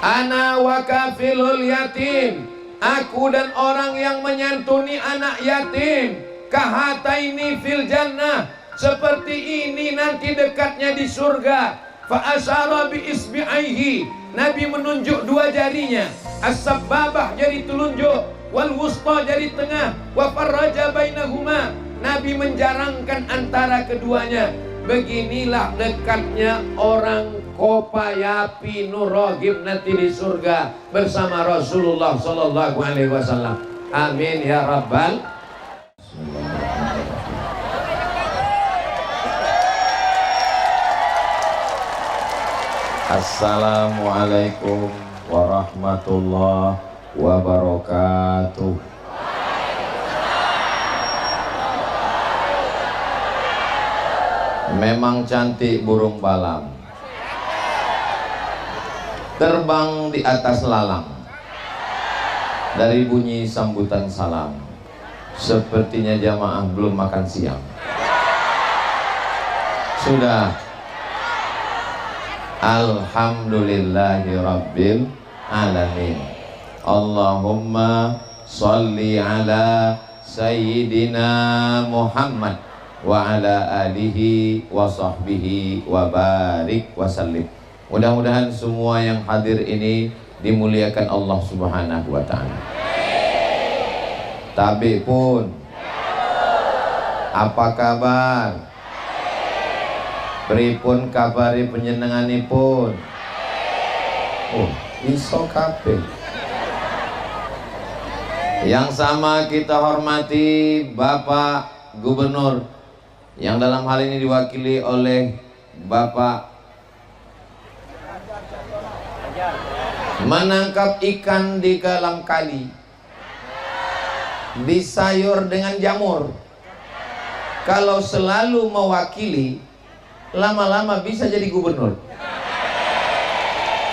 Ana wa kafilul yatim, aku dan orang yang menyantuni anak yatim, kahataini fil jannah, seperti ini nanti dekatnya di surga. Fa asyara bi isbi'aihi, Nabi menunjuk dua jarinya, as-sababah jari telunjuk, wal wusta jari tengah, wa farraja bainahuma, Nabi menjarangkan antara keduanya. Beginilah dekatnya orang Kopayapi Nur Rohim nanti di surga bersama Rasulullah Sallallahu Alaihi Wasallam. Amin ya Rabbal. Assalamualaikum warahmatullahi wabarakatuh. Memang cantik burung balam, terbang di atas lalang. Dari bunyi sambutan salam, sepertinya jamaah belum makan siang. Sudah. Alhamdulillahirabbil alamin. Allahumma sholli ala sayyidina Muhammad wa ala alihi wa sahbihi wa barik wa sallim. Mudah-mudahan semua yang hadir ini dimuliakan Allah Subhanahu wa ta'ala. Tabi pun, apa kabar? Pripun kabari penyenenganipun? Oh, iso kabeh. Yang sama kita hormati Bapak Gubernur, yang dalam hal ini diwakili oleh Bapak menangkap ikan di kolam kali, disayur dengan jamur. Kalau selalu mewakili, lama-lama bisa jadi gubernur.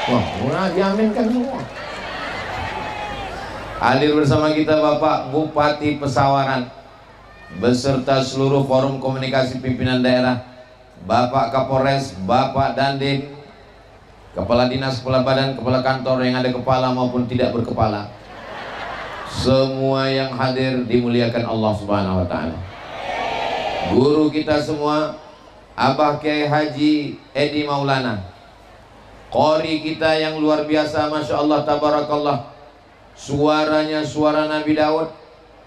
Wah, mulai diaminkan semua. Hadir bersama kita Bapak Bupati Pesawaran beserta seluruh forum komunikasi pimpinan daerah, Bapak Kapolres, Bapak Dandim, Kepala Dinas, Kepala Badan, Kepala Kantor yang ada kepala maupun tidak berkepala. Semua yang hadir dimuliakan Allah Subhanahu wa ta'ala. Guru kita semua, Abah Kiai Haji Edi Maulana, qori kita yang luar biasa, Masya Allah, Tabarakallah. Suaranya suara Nabi Daud,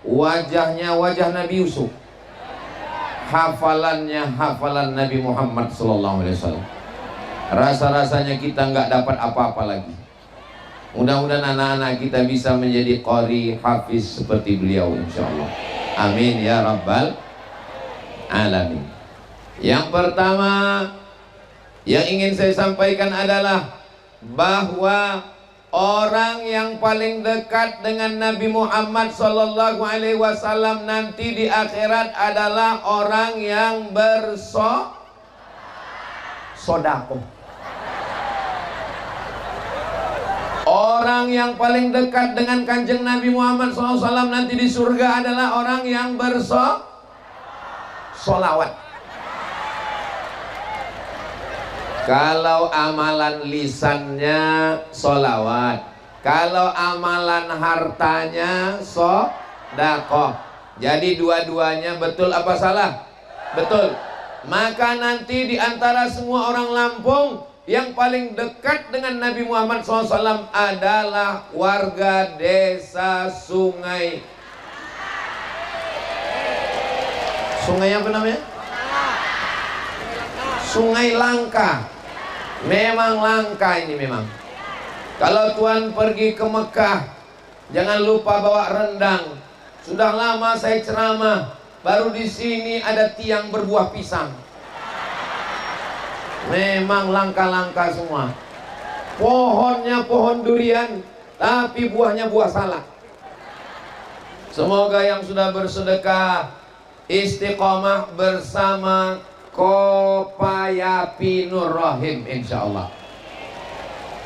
wajahnya wajah Nabi Yusuf, hafalannya hafalan Nabi Muhammad Sallallahu Alaihi Wasallam. Rasa-rasanya kita nggak dapat apa-apa lagi. Mudah-mudahan anak-anak kita bisa menjadi qori hafiz seperti beliau, insya Allah. Amin ya Rabbal alamin. Yang pertama yang ingin saya sampaikan adalah bahwa orang yang paling dekat dengan Nabi Muhammad Sallallahu Alaihi Wasallam nanti di akhirat adalah orang yang bersodako. Orang yang paling dekat dengan kanjeng Nabi Muhammad SAW nanti di surga adalah orang yang bersolawat. Kalau amalan lisannya solawat, kalau amalan hartanya sodakoh. Jadi dua-duanya betul apa salah? Betul. Maka nanti di antara semua orang Lampung, yang paling dekat dengan Nabi Muhammad SAW adalah warga desa Sungai. Sungai apa namanya? Sungai Langka. Memang langka ini memang. Kalau Tuhan pergi ke Mekah, jangan lupa bawa rendang. Sudah lama saya ceramah, baru di sini ada tiang berbuah pisang. Memang langka-langka semua. Pohonnya pohon durian, tapi buahnya buah salak. Semoga yang sudah bersedekah istiqomah bersama Kopayapi Nur Rohim, insya Allah.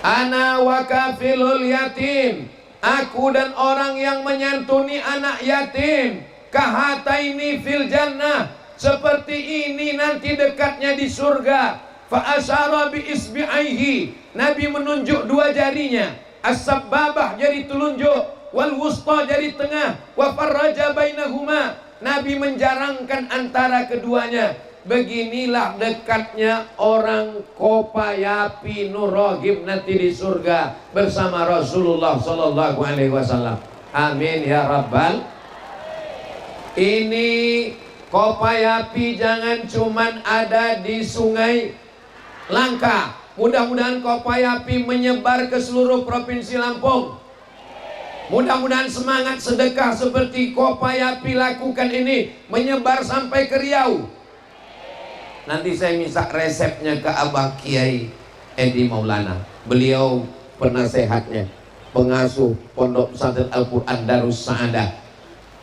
Ana wa kafilul yatim, aku dan orang yang menyantuni anak yatim, kahataini fil jannah, seperti ini nanti dekatnya di surga. fa asyara bi isbi'aihi, Nabi menunjuk dua jarinya, as-sababah jari telunjuk, wal wusta jari tengah, wa farraja bainahuma, Nabi menjarangkan antara keduanya. Beginilah dekatnya orang Kopayapi Nur Rohib nanti di surga bersama Rasulullah sallallahu alaihi wasallam. Amin ya rabbal. Ini Kopayapi jangan cuman ada di Sungai Langka. Mudah-mudahan Kopayapi menyebar ke seluruh provinsi Lampung. Mudah-mudahan semangat sedekah seperti Kopayapi lakukan ini menyebar sampai ke Riau. Nanti saya minta resepnya ke Abah Kiai Edi Maulana. Beliau penasehatnya, pengasuh Pondok Pesantren Al-Quran Darus Saadah.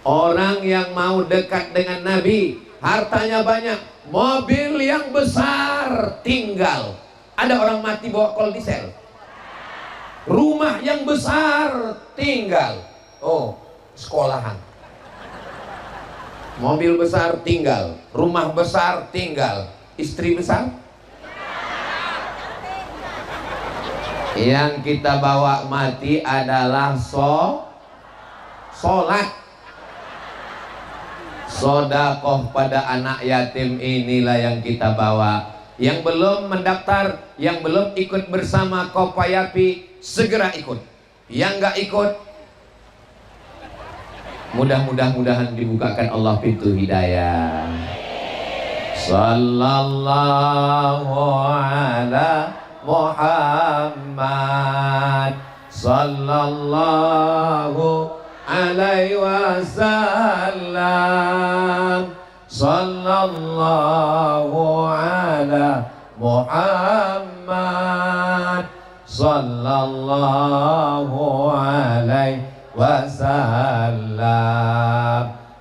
Orang yang mau dekat dengan Nabi, hartanya banyak, mobil yang besar tinggal. Ada orang mati bawa kol diesel. Rumah yang besar tinggal. Oh, sekolahan. Mobil besar tinggal, rumah besar tinggal, istri besar. Yang kita bawa mati adalah sholat. Sodakoh pada anak yatim inilah yang kita bawa. Yang belum mendaftar, yang belum ikut bersama Kopayapi, segera ikut. Yang nggak ikut, mudah-mudahan dibukakan Allah pintu hidayah. Sallallahu ala Muhammad, sallallahu alaihi wasallam, sallallahu ala Muhammad, sallallahu alaihi wasallam.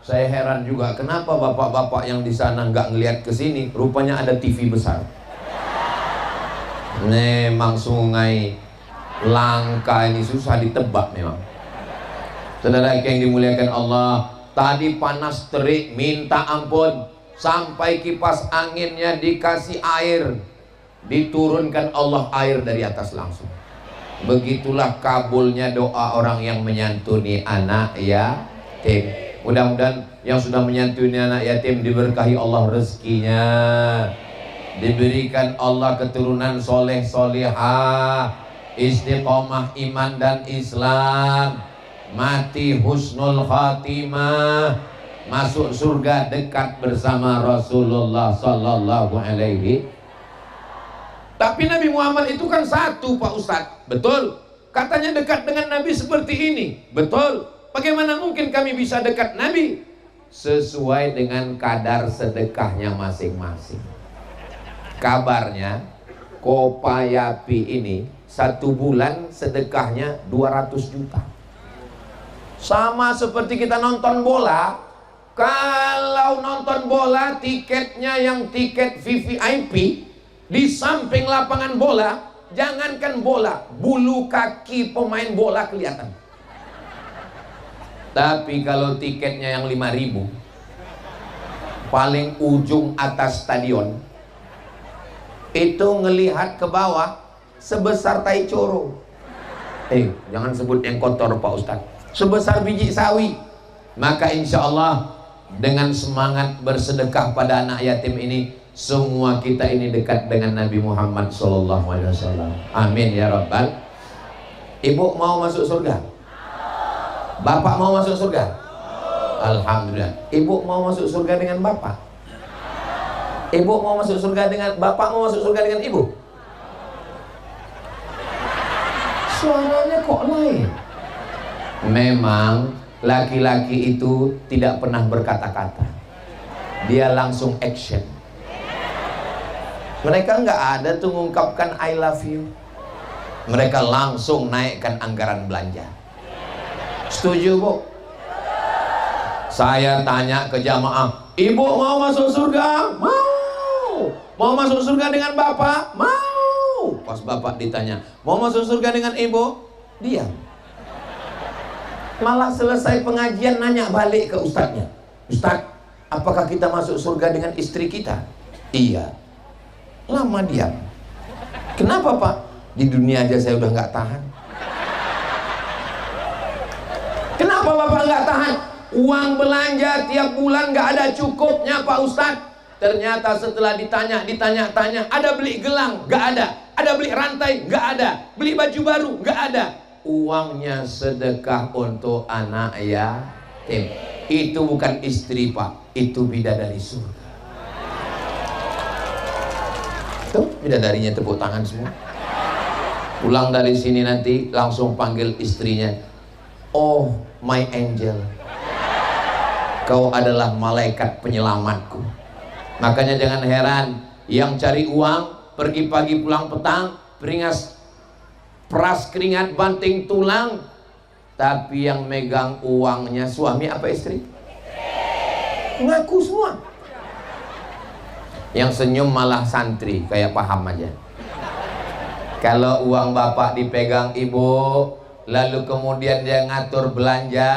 Saya heran juga kenapa bapak-bapak yang di sana nggak ngelihat ke sini. Rupanya ada TV besar. Memang Sungai Langka ini susah ditebak memang. Saudara yang dimuliakan Allah, tadi panas terik minta ampun, sampai kipas anginnya dikasih air, diturunkan Allah air dari atas langsung. Begitulah kabulnya doa orang yang menyantuni anak yatim. Mudah-mudahan yang sudah menyantuni anak yatim diberkahi Allah rezekinya, diberikan Allah keturunan soleh solihah, istiqomah iman dan Islam, mati husnul khatimah, masuk surga dekat bersama Rasulullah sallallahu alaihi. Tapi Nabi Muhammad itu kan satu Pak Ustadz. Betul. Katanya dekat dengan Nabi seperti ini. Betul. Bagaimana mungkin kami bisa dekat Nabi? Sesuai dengan kadar sedekahnya masing-masing. Kabarnya Kopayapi ini 1 bulan sedekahnya 200 juta. Sama seperti kita nonton bola. Kalau nonton bola tiketnya yang tiket VVIP, di samping lapangan bola, jangankan bola, bulu kaki pemain bola kelihatan. Tapi kalau tiketnya yang 5.000, paling ujung atas stadion, itu ngelihat ke bawah sebesar tai coro. Jangan sebut yang kotor Pak Ustadz. Sebesar biji sawi. Maka insya Allah dengan semangat bersedekah pada anak yatim ini, semua kita ini dekat dengan Nabi Muhammad SAW. Amin ya Rabbal. Ibu mau masuk surga? Bapak mau masuk surga? Alhamdulillah. Ibu mau masuk surga dengan bapak? Ibu mau masuk surga dengan bapak? Mau masuk surga dengan ibu? Suaranya kok lain? Memang laki-laki itu tidak pernah berkata-kata, dia langsung action. Mereka nggak ada tuh mengungkapkan I love you. Mereka langsung naikkan anggaran belanja. Setuju Bu? Saya tanya ke jamaah, ibu mau masuk surga? Mau. Mau masuk surga dengan bapak? Mau. Pas bapak ditanya, mau masuk surga dengan ibu? Diam. Malah selesai pengajian nanya balik ke ustadznya, Ustadz, apakah kita masuk surga dengan istri kita? Iya. lama diam. Kenapa Pak? Di dunia aja saya udah nggak tahan. Kenapa Bapak nggak tahan? Uang belanja tiap bulan nggak ada cukupnya Pak Ustadz. Ternyata setelah ditanya, ada beli gelang? Nggak ada. Ada beli rantai? Nggak ada. Beli baju baru? Nggak ada. Uangnya sedekah untuk anak yatim. Itu bukan istri Pak, itu bidadari surga. Tuh bidadarinya tepuk tangan semua. Pulang dari sini nanti langsung panggil istrinya, oh my angel, kau adalah malaikat penyelamatku. Makanya jangan heran yang cari uang pergi pagi pulang petang, beringas peras keringat banting tulang, tapi yang megang uangnya suami apa istri? Ngaku semua. Yang senyum malah santri, kayak paham aja. Kalau uang bapak dipegang ibu, lalu kemudian dia ngatur belanja,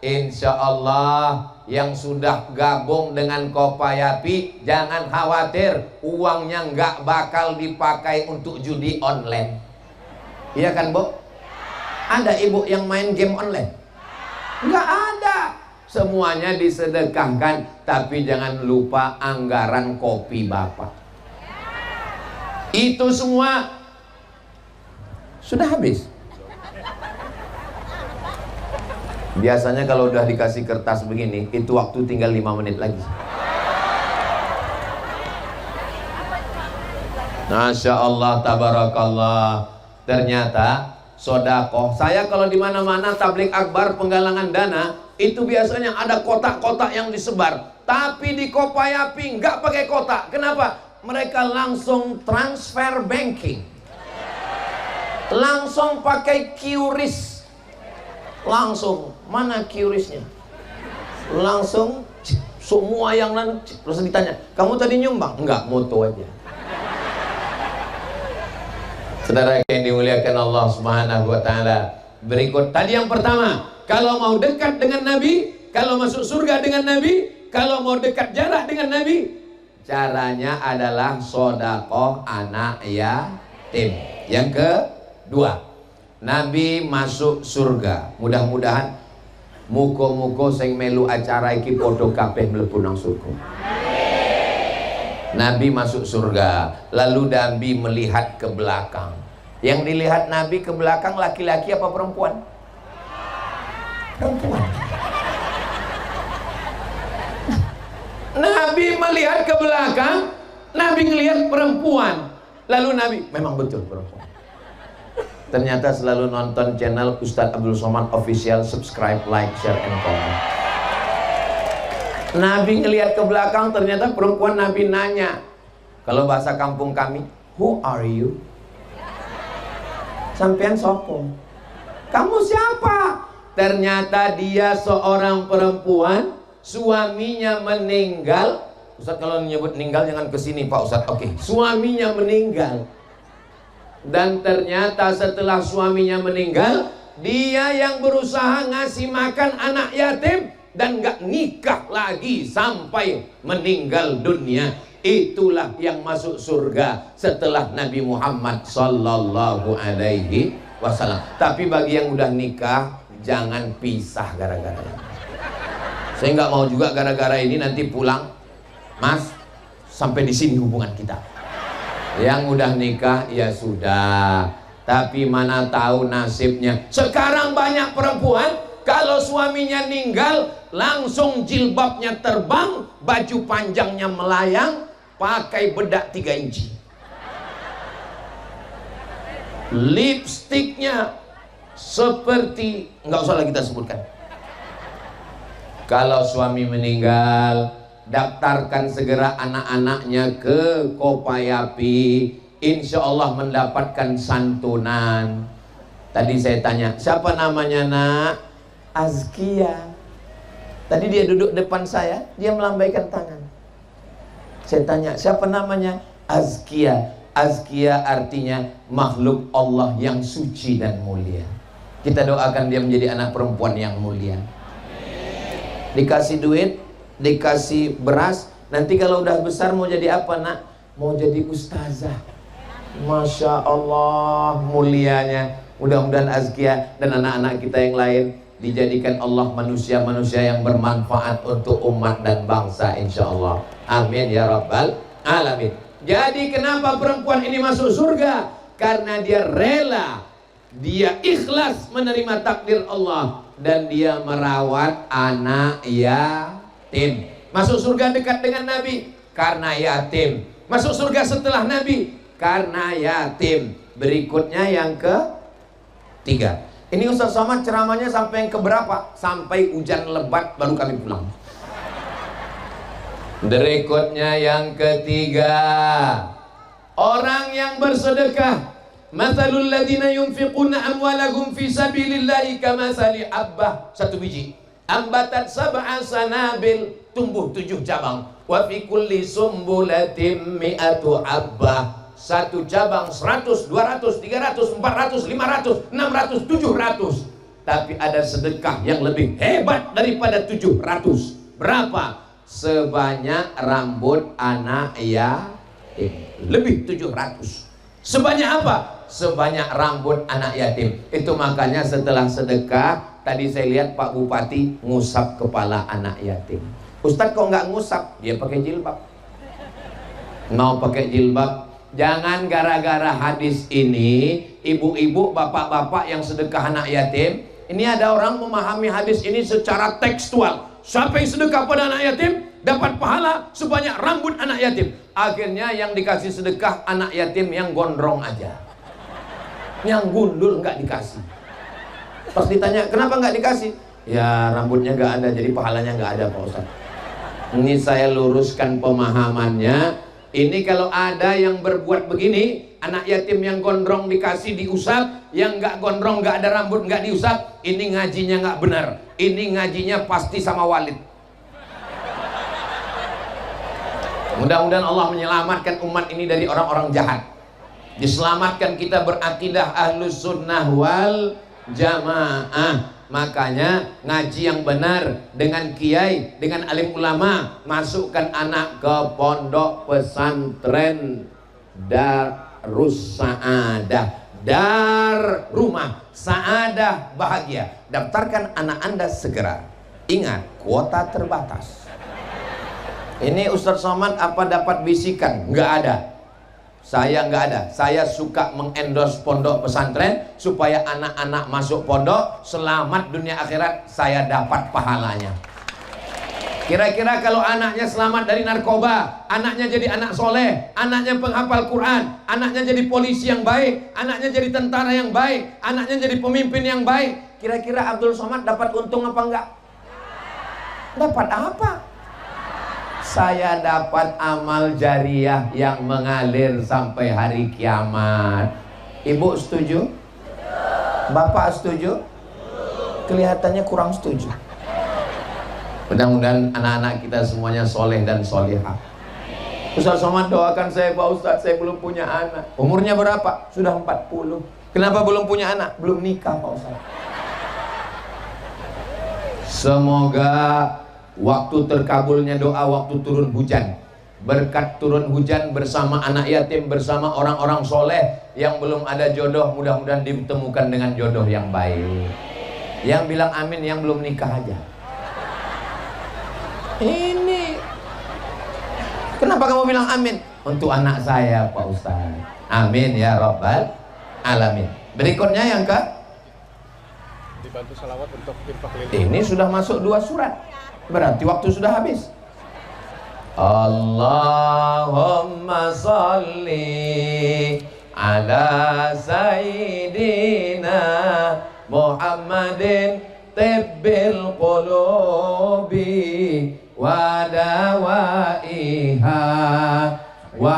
insya Allah yang sudah gabung dengan Kopayapi, jangan khawatir, uangnya nggak bakal dipakai untuk judi online. Iya kan Bu? Ada ibu yang main game online? Nggak ada. Semuanya disedekahkan, tapi jangan lupa anggaran kopi bapak. Itu semua sudah habis. Biasanya kalau udah dikasih kertas begini, itu waktu tinggal 5 menit lagi. Masya Allah, tabarakallah. Ternyata sodakoh. Saya kalau di mana-mana tablik akbar penggalangan dana, itu biasanya ada kotak-kotak yang disebar. Tapi di Kopayapi nggak pakai kotak. Kenapa? Mereka langsung transfer banking. Langsung pakai QRIS. Langsung. Mana QRIS-nya? Langsung semua yang terus ditanya, kamu tadi nyumbang? Enggak, moto aja. Saudara yang dimuliakan Allah Subhanahu wa taala. Berikut tadi yang pertama, kalau mau dekat dengan Nabi, kalau masuk surga dengan Nabi, kalau mau dekat jarak dengan Nabi, caranya adalah sedekah anak yatim. Yang kedua, Nabi masuk surga. Mudah-mudahan muko-muko sing melu acara iki padha kabeh mlebu nang surga. Nabi masuk surga, lalu Nabi melihat ke belakang. Yang dilihat Nabi ke belakang laki-laki apa perempuan? Perempuan. Nabi melihat ke belakang, Nabi melihat perempuan. Lalu Nabi, memang betul perempuan. Ternyata selalu nonton channel Ustadz Abdul Somad Official, subscribe, like, share, and comment. Nabi ngelihat ke belakang, ternyata perempuan. Nabi nanya, kalau bahasa kampung kami, who are you? Sampean sopo? Kamu siapa? Ternyata dia seorang perempuan, suaminya meninggal. Ustadz kalau menyebut meninggal jangan kesini Pak Ustadz. Oke, suaminya meninggal. Dan ternyata setelah suaminya meninggal, dia yang berusaha ngasih makan anak yatim dan gak nikah lagi sampai meninggal dunia. Itulah yang masuk surga setelah Nabi Muhammad sallallahu alaihi wasallam. Tapi bagi yang udah nikah, jangan pisah gara-gara ini. Saya nggak mau juga gara-gara ini nanti pulang, Mas, sampai di sini hubungan kita. Yang udah nikah ya sudah, tapi mana tahu nasibnya. Sekarang banyak perempuan kalau suaminya meninggal langsung jilbabnya terbang, baju panjangnya melayang, pakai bedak 3 inci, lipstiknya seperti nggak usah lagi kita sebutkan. Kalau suami meninggal, daftarkan segera anak-anaknya ke Kopayapi, insya Allah mendapatkan santunan. Tadi saya tanya, siapa namanya nak? Azkia. Tadi dia duduk depan saya, dia melambaikan tangan. Saya tanya, siapa namanya? Azkia. Azkia artinya makhluk Allah yang suci dan mulia. Kita doakan dia menjadi anak perempuan yang mulia. Dikasih duit, dikasih beras, nanti kalau udah besar mau jadi apa nak? mau jadi ustazah. Masya Allah mulianya. Mudah-mudahan Azkia dan anak-anak kita yang lain dijadikan Allah manusia-manusia yang bermanfaat untuk umat dan bangsa, insya Allah. Amin ya rabbal alamin. Jadi kenapa perempuan ini masuk surga? Karena dia rela, dia ikhlas menerima takdir Allah, dan dia merawat anak yatim. Masuk surga dekat dengan Nabi karena yatim. Masuk surga setelah Nabi karena yatim. Berikutnya yang ketiga. Ini Ustaz Somad ceramahnya sampai yang keberapa? Sampai hujan lebat baru kami pulang. Berikutnya yang ketiga, orang yang bersedekah. Mathalul ladzina yunfiquna amwalahum fi sabilillahi kamathali habbah, satu biji, ambatat sab'a sanabil, tumbuh 7 cabang, wa fi kulli sumbulatin mi'atu habbah, satu cabang 100, 200, 300, 400, 500, 600, 700. Tapi ada sedekah yang lebih hebat daripada 700. Berapa? Sebanyak rambut anak yatim. Lebih 700. Sebanyak apa? Sebanyak rambut anak yatim. Itu makanya setelah sedekah, tadi saya lihat Pak Bupati ngusap kepala anak yatim. Ustadz kok nggak ngusap? Dia pakai jilbab. Mau pakai jilbab. Jangan gara-gara hadis ini, ibu-ibu, bapak-bapak yang sedekah anak yatim, ini ada orang memahami hadis ini secara tekstual. Siapa yang sedekah pada anak yatim dapat pahala sebanyak rambut anak yatim. Akhirnya yang dikasih sedekah anak yatim yang gondrong aja, yang gundul nggak dikasih. Pas ditanya kenapa nggak dikasih, ya rambutnya nggak ada, jadi pahalanya nggak ada Pak Ustaz. Ini saya luruskan pemahamannya. Ini kalau ada yang berbuat begini, anak yatim yang gondrong dikasih diusap, yang nggak gondrong, nggak ada rambut, nggak diusap, ini ngajinya nggak benar. Ini ngajinya pasti sama Walid. Mudah-mudahan Allah menyelamatkan umat ini dari orang-orang jahat. Diselamatkan kita berakidah ahlus sunnah wal jamaah. Makanya ngaji yang benar dengan kiai, dengan alim ulama. Masukkan anak ke pondok pesantren Darus Saadah, dar rumah saadah bahagia. Daftarkan anak Anda segera. Ingat, kuota terbatas. Ini Ustaz Somad apa dapat bisikan? Nggak ada. Saya nggak ada. Saya suka mengendorse pondok pesantren supaya anak-anak masuk pondok selamat dunia akhirat, saya dapat pahalanya. Kira-kira kalau anaknya selamat dari narkoba, anaknya jadi anak soleh, anaknya penghafal Quran, anaknya jadi polisi yang baik, anaknya jadi tentara yang baik, anaknya jadi pemimpin yang baik, kira-kira Abdul Somad dapat untung apa enggak? Dapat apa? Saya dapat amal jariah yang mengalir sampai hari kiamat. Ibu setuju? Bapak setuju? Kelihatannya kurang setuju. Mudah-mudahan anak-anak kita semuanya soleh dan solihah. Ustaz Somad doakan saya Pak Ustaz, saya belum punya anak. Umurnya berapa? Sudah 40. Kenapa belum punya anak? Belum nikah Pak Ustaz. Semoga waktu terkabulnya doa, waktu turun hujan, berkat turun hujan bersama anak yatim, bersama orang-orang soleh yang belum ada jodoh, mudah-mudahan ditemukan dengan jodoh yang baik. Yang bilang amin yang belum nikah aja. Ini kenapa kamu bilang amin? Untuk anak saya Pak Ustaz. Amin ya rabbal alamin. Berikutnya yang ke dibantu salawat untuk infak lilin. ini sudah masuk 2 surat. Berarti waktu sudah habis. Allahumma salli ala sayyidina Muhammadin tibbil qulubi wa dawaiha wa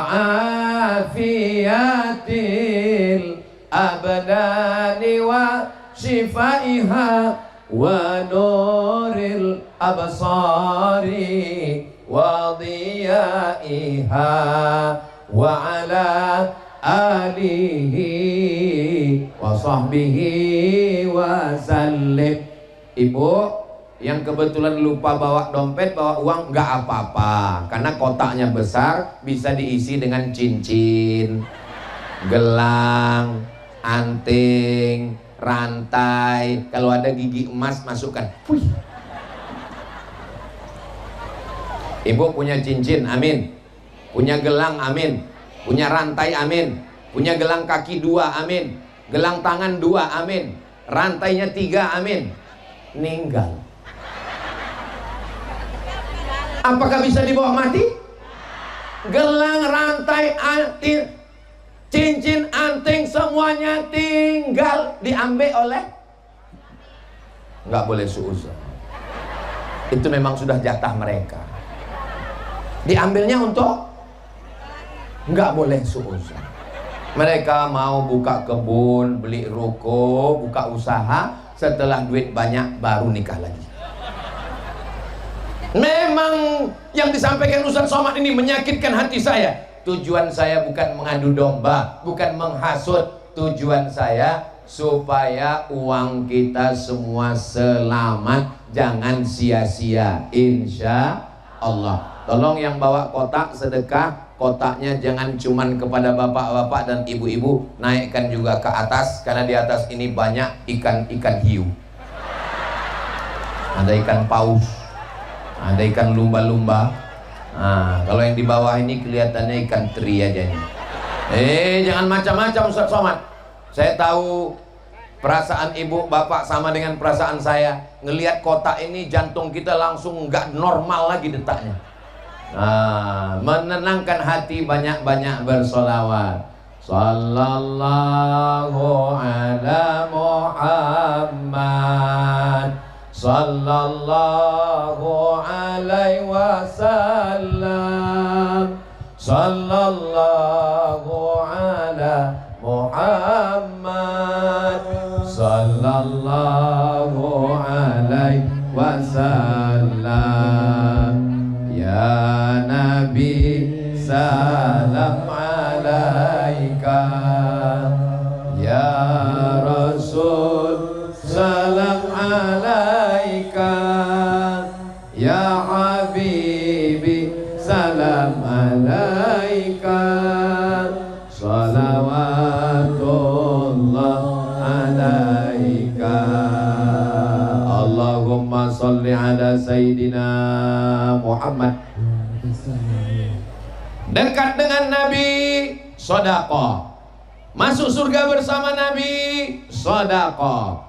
afiyatil abdani wa shifaiha wa nuril absari wa diyaiha wa ala alihi wa sahbihi wa sallim. Ibu, Yang kebetulan lupa bawa dompet, bawa uang, nggak apa-apa, karena kotaknya besar, bisa diisi dengan cincin, gelang, anting, rantai. Kalau ada gigi emas, masukkan. Wih. Ibu punya cincin, amin. Punya gelang, amin. Punya rantai, amin. Punya gelang kaki 2, amin. Gelang tangan 2, amin. Rantainya 3, amin. Ninggal. Apakah bisa dibawa mati? Gelang, rantai, anting, cincin, anting, semuanya tinggal diambil oleh. Nggak boleh suuzon. Itu memang sudah jatah mereka. Diambilnya untuk, nggak boleh suuzon. Mereka mau buka kebun, beli ruko, buka usaha, setelah duit banyak baru nikah lagi. Memang yang disampaikan Ustaz Somad ini menyakitkan hati saya. Tujuan saya bukan mengadu domba, bukan menghasut. Tujuan saya supaya uang kita semua selamat, jangan sia-sia, insya Allah. Tolong yang bawa kotak sedekah, kotaknya jangan cuman kepada bapak-bapak dan ibu-ibu, naikkan juga ke atas, karena di atas ini banyak ikan-ikan hiu. Ada ikan paus, ada ikan lumba-lumba. Nah, kalau yang di bawah ini kelihatannya ikan teri aja nih. Jangan macam-macam Ustaz Somad. Saya tahu perasaan ibu bapak sama dengan perasaan saya. Ngelihat kotak ini jantung kita langsung nggak normal lagi detaknya. Nah, menenangkan hati, banyak-banyak bersolawat. Sallallahu ala Muhammad, sallallahu alaihi wasallam, sallallahu ala Muhammad, sallallahu alaihi wasallam. Ya Nabi salam alaika, ya Rasul salam alaika, ya Habibi salam alaika, salawatullah alaika. Allahumma salli ala Sayyidina Muhammad. Dekat dengan Nabi, sedekah. Masuk surga bersama Nabi, sedekah.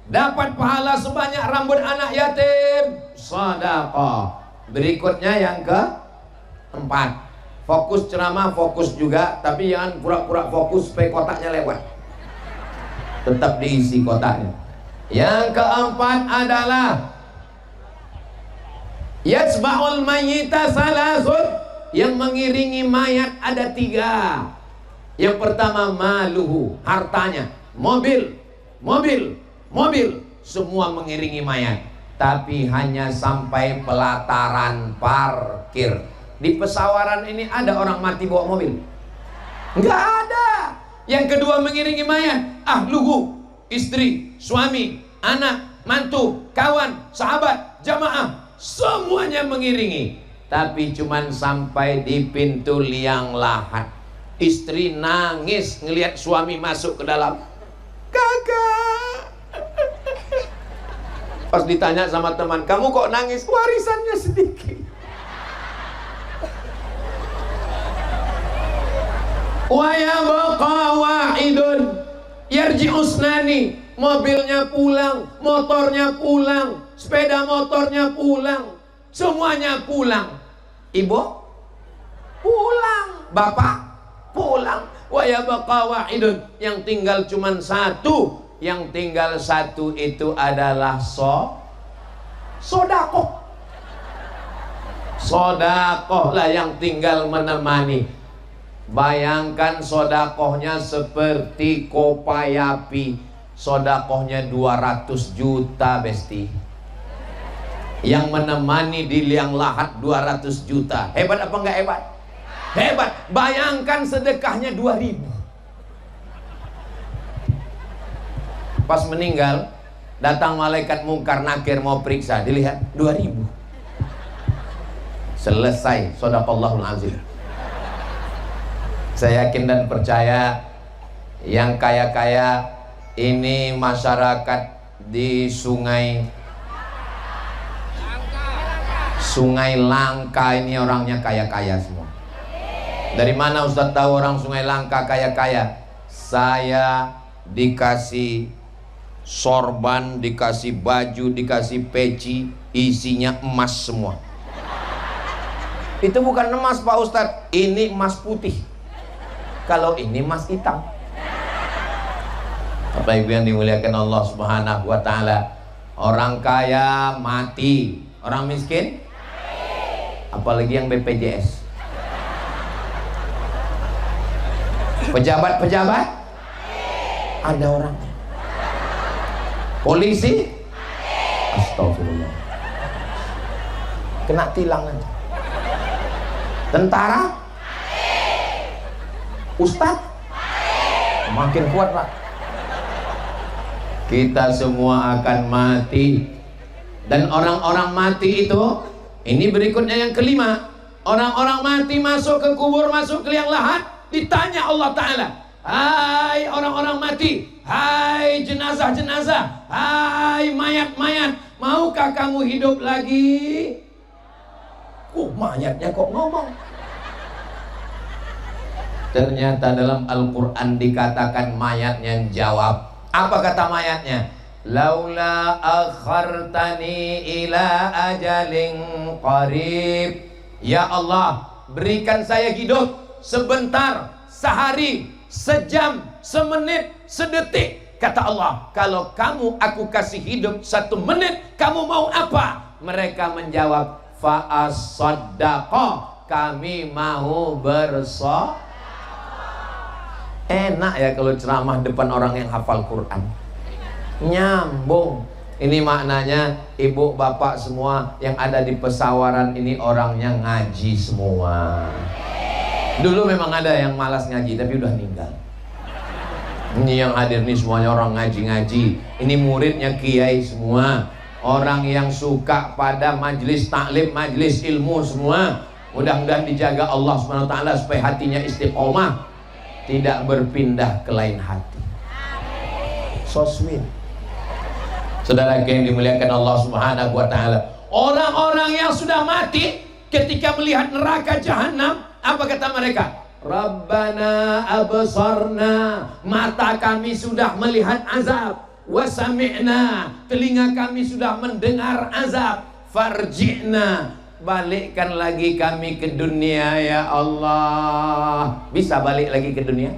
Dapat pahala sebanyak rambut anak yatim, sedekah. Berikutnya yang keempat, fokus ceramah, fokus juga, tapi jangan pura-pura fokus supaya kotaknya lewat. Tetap diisi kotaknya. Yang keempat adalah yatsba'ul mayyita salasun. Yang mengiringi mayat ada 3. Yang pertama maluhu, hartanya. Mobil, semua mengiringi mayat. Tapi hanya sampai pelataran parkir. Di Pesawaran ini ada orang mati bawa mobil? Enggak ada. Yang kedua mengiringi mayat, ahluhu, istri, suami, anak, mantu, kawan, sahabat, jamaah, semuanya mengiringi. Tapi cuman sampai di pintu liang lahat. Istri nangis ngelihat suami masuk ke dalam. Kakak. Pas ditanya sama teman, kamu kok nangis? Warisannya sedikit. Wa yabqa wa'idun yarji'usnani. Mobilnya pulang, motornya pulang, sepeda motornya pulang, semuanya pulang. Ibu pulang, bapak pulang. Wa yabqa wa'idun, yang tinggal cuman 1. Yang tinggal 1 itu adalah sodakoh. Sodakoh lah yang tinggal menemani. Bayangkan sodakohnya seperti kopayapi. Sodakohnya 200 juta besti. Yang menemani di liang lahat 200 juta. Hebat apa enggak hebat? Hebat. Bayangkan sedekahnya 2.000. Pas meninggal Datang malaikat mungkar nakir mau periksa, dilihat 2.000. Selesai. Shadaqallahul azim. Saya yakin dan percaya yang kaya-kaya ini masyarakat di Sungai Langka ini orangnya kaya-kaya semua. Dari mana Ustadz tahu orang Sungai Langka kaya-kaya? Saya dikasih sorban, dikasih baju, dikasih peci, isinya emas semua. Itu bukan emas Pak Ustadz, ini emas putih. Kalau ini emas hitam. Bapak Ibu yang dimuliakan Allah Subhanahu wa Ta'ala, orang kaya mati, orang miskin apalagi yang BPJS. Pejabat-pejabat ada orang. Polisi astagfirullah kena tilang aja. Tentara, ustadz makin kuat Pak. Kita semua akan mati. Dan orang-orang mati itu, ini berikutnya yang kelima, orang-orang mati masuk ke kubur, masuk ke liang lahat, ditanya Allah Ta'ala, hai orang-orang mati, hai jenazah-jenazah, hai mayat-mayat, maukah kamu hidup lagi? Mayatnya kok ngomong. Ternyata dalam Al-Quran dikatakan mayatnya yang jawab. Apa kata mayatnya? Laula akhartani ila ajalin qarib. Ya Allah, berikan saya hidup sebentar, sehari, sejam, semenit, sedetik. Kata Allah, kalau kamu aku kasih hidup 1 menit, kamu mau apa? Mereka menjawab, fa'as-saddaqa, kami mau bersedekah. Enak ya kalau ceramah depan orang yang hafal Quran, nyambung. Ini maknanya ibu bapak semua yang ada di pesawaran ini orangnya ngaji semua. Dulu memang ada yang malas ngaji tapi udah meninggal. Ini yang hadir nih semuanya orang ngaji-ngaji. Ini muridnya kiai semua, orang yang suka pada majelis taklim, majelis ilmu semua. Mudah-mudahan dijaga Allah SWT supaya hatinya istiqomah, tidak berpindah ke lain hati. So sweet. Saudara yang dimuliakan Allah Subhanahu wa Ta'ala, orang-orang yang sudah mati ketika melihat neraka jahanam, apa kata mereka? Rabbana absarna, mata kami sudah melihat azab, wa sami'na, telinga kami sudah mendengar azab, farji'na, balikkan lagi kami ke dunia ya Allah. Bisa balik lagi ke dunia?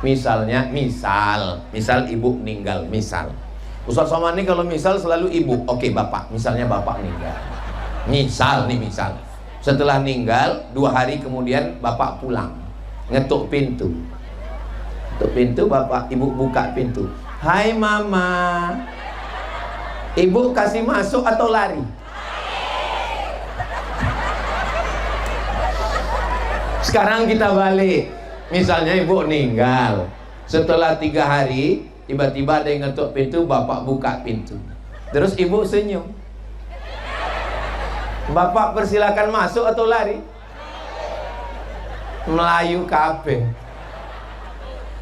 Misalnya, misal ibu meninggal, misal Ustaz Somad ini kalau misal selalu ibu, oke bapak, misalnya bapak meninggal, misal setelah meninggal 2 hari kemudian bapak pulang, ngetuk pintu, bapak ibu buka pintu, hai mama, ibu kasih masuk atau lari? Sekarang kita balik, misalnya ibu meninggal, setelah 3 hari tiba-tiba ada yang ngetuk pintu, bapak buka pintu, terus ibu senyum, bapak persilakan masuk atau lari? Melayu kabeh.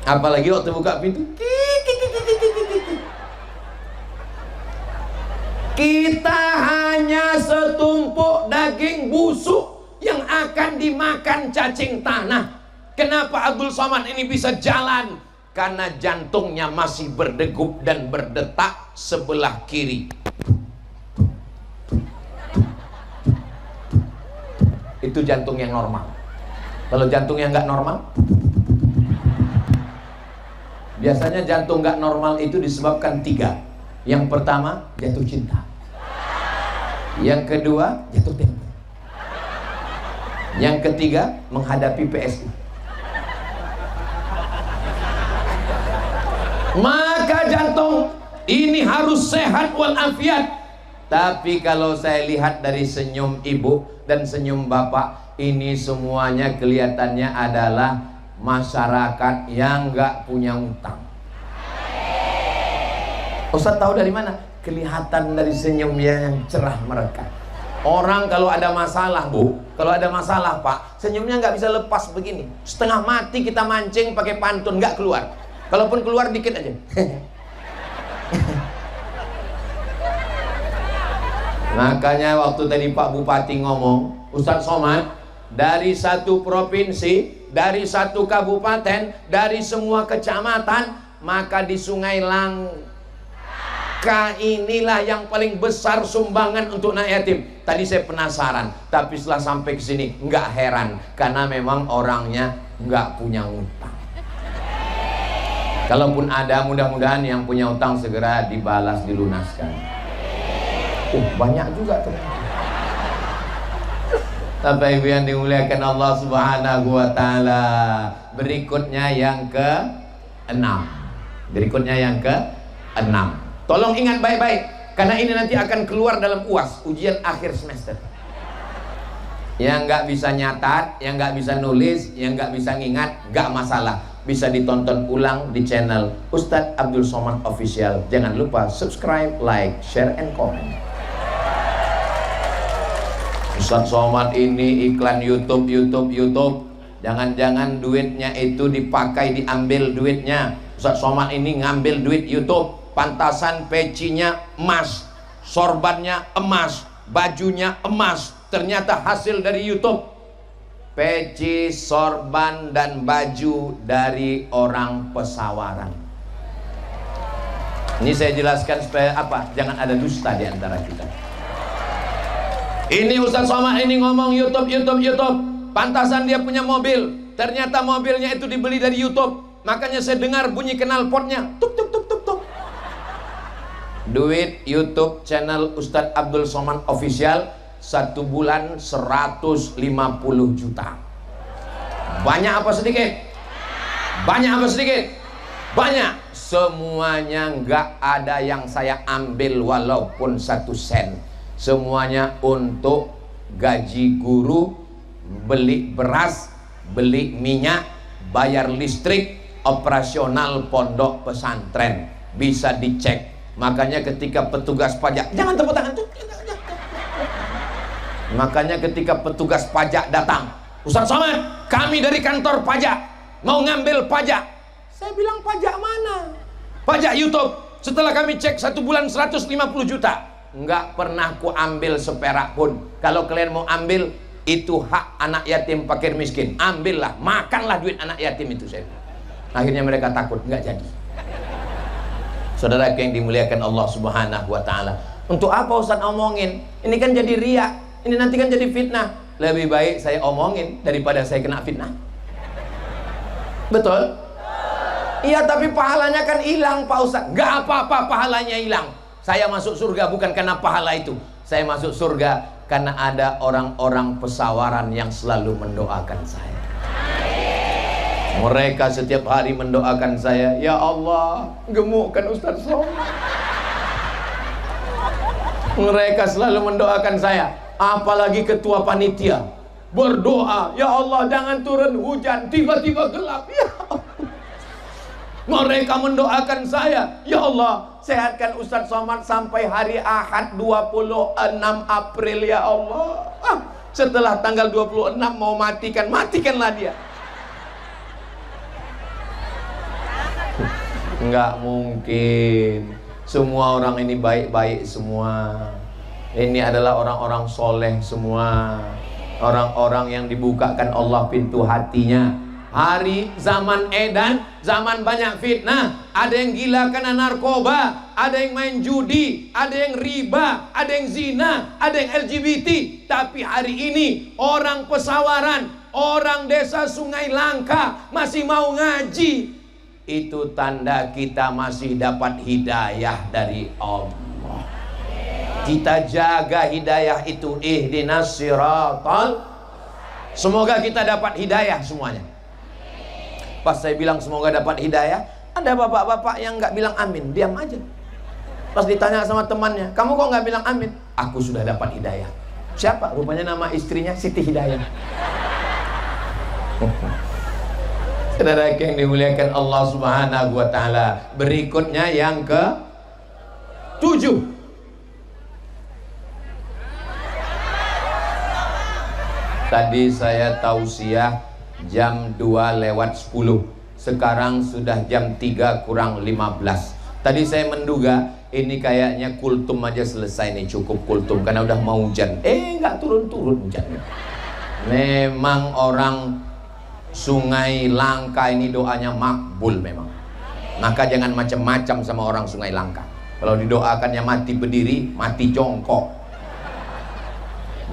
Apalagi waktu buka pintu, kita hanya setumpuk daging busuk yang akan dimakan cacing tanah. Kenapa Abdul Somad ini bisa jalan? Karena jantungnya masih berdegup dan berdetak sebelah kiri. Itu jantung yang normal. Kalau jantung yang nggak normal, biasanya jantung nggak normal itu disebabkan 3. Yang pertama, jatuh cinta. Yang kedua, jatuh tempo. Yang ketiga, menghadapi PSI. Maka jantung ini harus sehat walafiat. Tapi kalau saya lihat dari senyum ibu dan senyum bapak, ini semuanya kelihatannya adalah masyarakat yang nggak punya utang. Ustaz tahu dari mana? Kelihatan dari senyumnya yang cerah merekat. Orang kalau ada masalah, Bu, kalau ada masalah, Pak, senyumnya nggak bisa lepas begini. Setengah mati kita mancing pakai pantun, nggak keluar. Kalaupun keluar dikit aja. Makanya waktu tadi Pak Bupati ngomong, Ustadz Somad, dari satu provinsi, dari satu kabupaten, dari semua kecamatan, maka di Sungai Langka inilah yang paling besar sumbangan untuk anak yatim. Tadi saya penasaran, tapi setelah sampai ke sini nggak heran, karena memang orangnya nggak punya utang. Kalaupun ada, mudah-mudahan yang punya utang segera dibalas, dilunaskan. Banyak juga tuh. Bapak Ibu yang dimuliakan Allah Subhanahu wa taala. Berikutnya yang ke-6. Berikutnya yang ke-6. Tolong ingat baik-baik, karena ini nanti akan keluar dalam UAS, ujian akhir semester. Yang nggak bisa nyatat, yang nggak bisa nulis, yang nggak bisa ngingat, nggak masalah. Bisa ditonton ulang di channel Ustadz Abdul Somad Official. Jangan lupa subscribe, like, share, and comment. Ustadz Somad ini iklan YouTube. Jangan-jangan duitnya itu dipakai, diambil duitnya. Ustadz Somad ini ngambil duit YouTube. Pantasan pecinya emas, sorbannya emas, bajunya emas. Ternyata hasil dari YouTube. Peci, sorban, dan baju dari orang pesawaran. Ini saya jelaskan supaya apa? Jangan ada dusta di antara kita. Ini Ustadz Somad ini ngomong YouTube. Pantasan dia punya mobil, ternyata mobilnya itu dibeli dari YouTube. Makanya saya dengar bunyi knalpotnya, tuk tuk tuk tuk tuk. Duit YouTube channel Ustadz Abdul Somad Official 1 bulan 150 juta. Banyak apa sedikit? Banyak apa sedikit? Banyak. Semuanya nggak ada yang saya ambil walaupun 1 sen. Semuanya untuk gaji guru, beli beras, beli minyak, bayar listrik, operasional pondok pesantren. Bisa dicek. Makanya ketika petugas pajak, jangan tepuk tangan tuh. Makanya ketika petugas pajak datang, Ustadz Somad, kami dari kantor pajak mau ngambil pajak. Saya bilang, pajak mana? Pajak YouTube. Setelah kami cek 1 bulan 150 juta. Nggak pernah ku ambil seperak pun. Kalau kalian mau ambil, itu hak anak yatim fakir miskin. Ambillah, makanlah duit anak yatim itu. Saya akhirnya mereka takut, nggak jadi. Saudara yang dimuliakan Allah Subhanahu wa taala, untuk apa Ustaz omongin? Ini kan jadi riak, ini nanti kan jadi fitnah. Lebih baik saya omongin daripada saya kena fitnah. Betul? Iya, tapi pahalanya kan hilang Pak Ustaz. Nggak apa-apa pahalanya hilang. Saya masuk surga bukan karena pahala itu. Saya masuk surga karena ada orang-orang pesawaran yang selalu mendoakan saya. Mereka setiap hari mendoakan saya, ya Allah, gemukkan Ustadz Somad. Mereka selalu mendoakan saya, apalagi ketua panitia berdoa, ya Allah jangan turun hujan, tiba-tiba gelap. Ya Allah. Mereka mendoakan saya, ya Allah sehatkan Ustadz Somad sampai hari Ahad 26 April ya Allah. Setelah tanggal 26 mau matikanlah dia. Enggak mungkin. Semua orang ini baik-baik semua. Ini adalah orang-orang soleh semua. Orang-orang yang dibukakan Allah pintu hatinya. Hari zaman edan, zaman banyak fitnah. Ada yang gila karena narkoba, ada yang main judi, ada yang riba, ada yang zina, ada yang LGBT. Tapi hari ini orang pesawaran, orang desa Sungai Langka masih mau ngaji. Itu tanda kita masih dapat hidayah dari Allah. Kita jaga hidayah itu. Ihdinas siratal. Semoga kita dapat hidayah semuanya. Pas saya bilang semoga dapat hidayah, ada bapak-bapak yang nggak bilang amin, diam aja. Pas ditanya sama temannya, kamu kok nggak bilang amin? Aku sudah dapat hidayah. Siapa? Rupanya nama istrinya Siti Hidayah. Saudara yang dimuliakan Allah Subhanahu wa taala. Berikutnya yang ke Tadi saya tausiah jam 2:10. Sekarang sudah jam 3:15. Tadi saya menduga ini kayaknya kultum aja selesai nih, cukup kultum karena udah mau hujan. Nggak turun-turun hujannya. Memang orang Sungai Langka ini doanya makbul memang. Maka jangan macam-macam sama orang Sungai Langka. Kalau didoakannya mati berdiri, mati jongkok.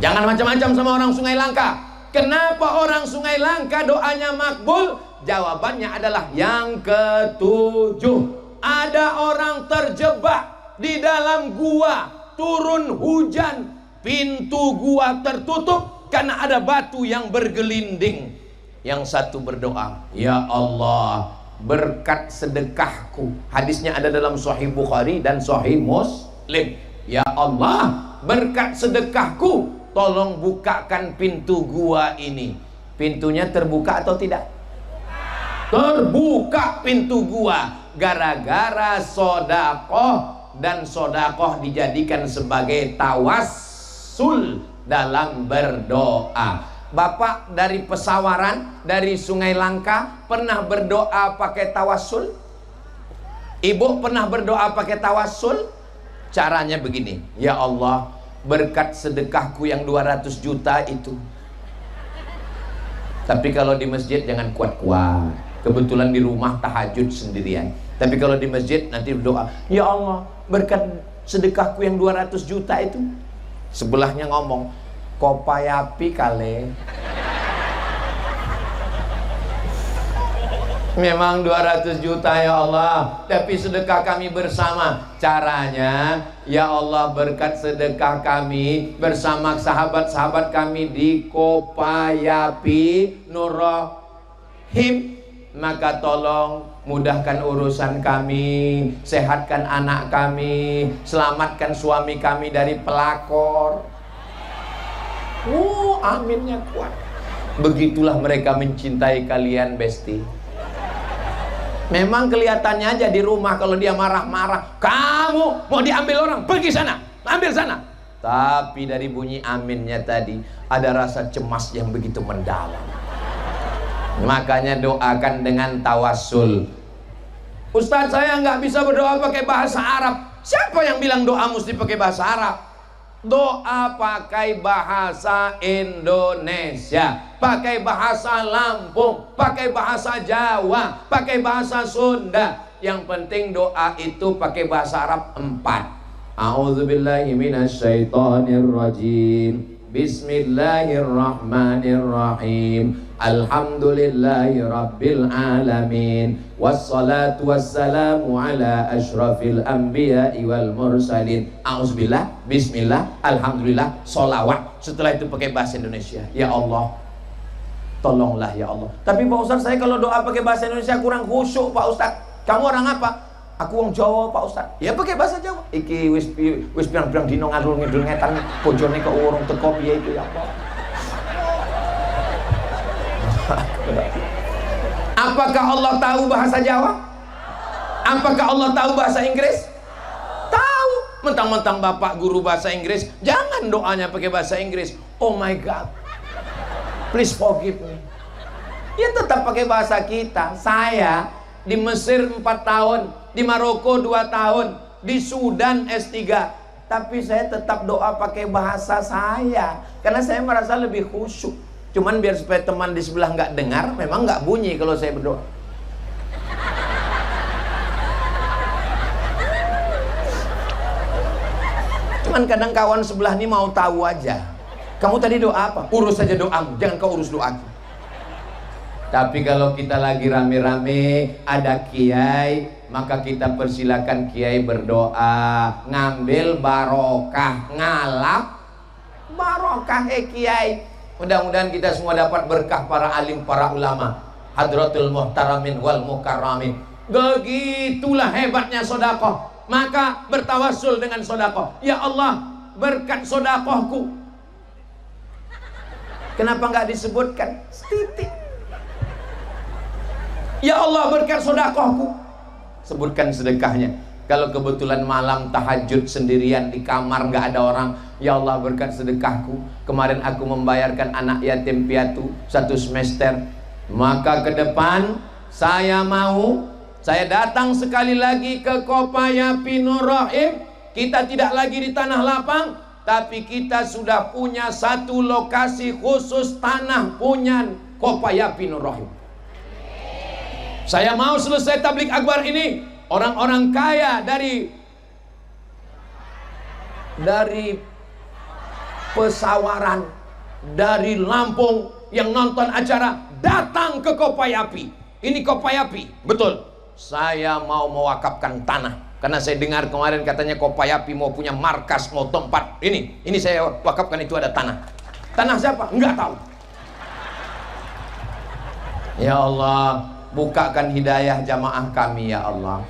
Jangan macam-macam sama orang Sungai Langka. Kenapa orang Sungai Langka doanya makbul? Jawabannya adalah yang ketujuh. Ada orang terjebak di dalam gua, turun hujan, pintu gua tertutup karena ada batu yang bergelinding. Yang satu berdoa, ya Allah, berkat sedekahku. Hadisnya ada dalam Sahih Bukhari dan Sahih Muslim. Ya Allah, berkat sedekahku, tolong bukakan pintu gua ini. Pintunya terbuka atau tidak? Terbuka pintu gua. Gara-gara sodakoh, dan sodakoh dijadikan sebagai tawassul dalam berdoa. Bapak dari Pesawaran, dari Sungai Langka, pernah berdoa pakai tawassul? Ibu pernah berdoa pakai tawassul? Caranya begini, ya Allah, berkat sedekahku yang 200 juta itu. Tapi kalau di masjid jangan kuat-kuat. Kebetulan di rumah tahajud sendirian. Tapi kalau di masjid nanti berdoa, ya Allah, berkat sedekahku yang 200 juta itu. Sebelahnya ngomong, kopayapi kale. Memang 200 juta ya Allah, tapi sedekah kami bersama. Caranya, ya Allah, berkat sedekah kami bersama sahabat-sahabat kami di Kopayapi Nurrohim, maka tolong mudahkan urusan kami, sehatkan anak kami, selamatkan suami kami dari pelakor. Aminnya kuat. Begitulah mereka mencintai kalian, Besti. Memang kelihatannya aja di rumah kalau dia marah-marah, kamu mau diambil orang, pergi sana, ambil sana. Tapi dari bunyi aminnya tadi ada rasa cemas yang begitu mendalam. Makanya doakan dengan tawassul. Ustadz, saya nggak bisa berdoa pakai bahasa Arab. Siapa yang bilang doa mesti pakai bahasa Arab? Doa pakai bahasa Indonesia, pakai bahasa Lampung, pakai bahasa Jawa, pakai bahasa Sunda. Yang penting doa itu pakai bahasa Arab 4. A'udzubillahi minasyaitonirrajim. Bismillahirrahmanirrahim. Alhamdulillahi rabbil alamin. Wassalatu wassalamu ala ashrafil anbiya'i wal mursalin. A'udzubillah, bismillah, alhamdulillah, sholawat. Setelah itu pakai bahasa Indonesia. Ya Allah, tolonglah ya Allah. Tapi Pak Ustadz, saya kalau doa pakai bahasa Indonesia kurang khusyuk Pak Ustadz. Kamu orang apa? Aku orang Jawa Pak Ustadz. Ya pakai bahasa Jawa. Iki wis pirang-pirang dino ngalur ngidul ngetan bojone ke urung teko piye itu ya Allah. Apakah Allah tahu bahasa Jawa? Apakah Allah tahu bahasa Inggris? Tahu. Mentang-mentang Bapak guru bahasa Inggris, jangan doanya pakai bahasa Inggris. Oh my God, please forgive me. Ya tetap pakai bahasa kita. Saya di Mesir 4 tahun, di Maroko 2 tahun, di Sudan S3. Tapi saya tetap doa pakai bahasa saya, karena saya merasa lebih khusyuk. Cuman biar supaya teman di sebelah nggak dengar, memang nggak bunyi kalau saya berdoa. Cuman kadang kawan sebelah ini mau tahu aja, kamu tadi doa apa? Urus saja doamu, jangan kau urus doaku. Tapi kalau kita lagi rame-rame, ada kiai, maka kita persilakan kiai berdoa, ngambil barokah, ngalap barokah kiai. Mudah-mudahan kita semua dapat berkah para alim, para ulama, hadratul muhtaramin wal mukarramin. Begitulah hebatnya sodakoh. Maka bertawassul dengan sodakoh. Ya Allah, berkat sodakohku. Kenapa nggak disebutkan? Titik. Ya Allah, berkat sodakohku. Sebutkan sedekahnya. Kalau kebetulan malam tahajud sendirian di kamar nggak ada orang, ya Allah berkat sedekahku, kemarin aku membayarkan anak yatim piatu 1 semester, maka ke depan saya datang sekali lagi ke Kopayapi Nur Rahim. Kita tidak lagi di tanah lapang, tapi kita sudah punya satu lokasi khusus tanah punya Kopayapi Nur Rahim. Saya mau selesai tablik akbar ini, orang-orang kaya dari Pesawaran, dari Lampung yang nonton acara datang ke Kopayapi. Ini Kopayapi, betul. Saya mau mewakafkan tanah karena saya dengar kemarin katanya Kopayapi mau punya markas, mau tempat. Ini saya wakafkan, itu ada tanah. Tanah siapa? Enggak tahu. Ya Allah, bukakan hidayah jamaah kami ya Allah.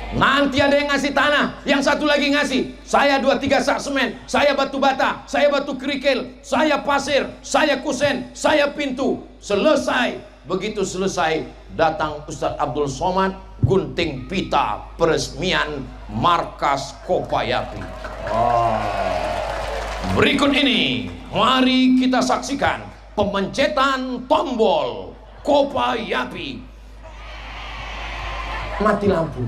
Nanti ada yang ngasih tanah, yang satu lagi ngasih, saya 2-3 sak semen, saya batu bata, saya batu kerikil, saya pasir, saya kusen, saya pintu. Selesai, begitu selesai datang Ustadz Abdul Somad, gunting pita peresmian markas Kopayapi. Berikut ini mari kita saksikan pemencetan tombol Kopayapi. Mati lampu.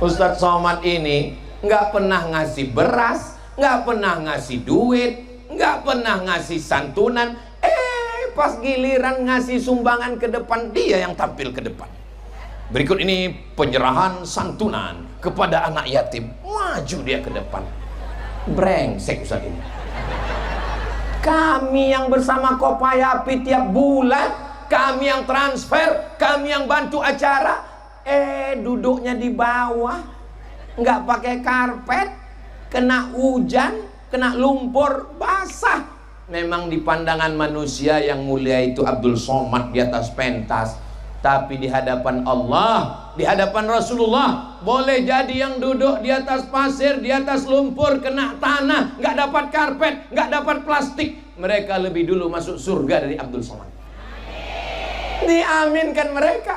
Ustadz Somad ini nggak pernah ngasih beras, nggak pernah ngasih duit, nggak pernah ngasih santunan. Pas giliran ngasih sumbangan ke depan, dia yang tampil ke depan. Berikut ini penyerahan santunan kepada anak yatim. Maju dia ke depan. Brengsek Ustadz ini. Kami yang bersama Kopayapi tiap bulan, kami yang transfer, kami yang bantu acara, duduknya di bawah, nggak pakai karpet, kena hujan, kena lumpur, basah. Memang di pandangan manusia yang mulia itu Abdul Somad di atas pentas, tapi di hadapan Allah, di hadapan Rasulullah, boleh jadi yang duduk di atas pasir, di atas lumpur, kena tanah, nggak dapat karpet, nggak dapat plastik, mereka lebih dulu masuk surga dari Abdul Somad. Diaminkan mereka.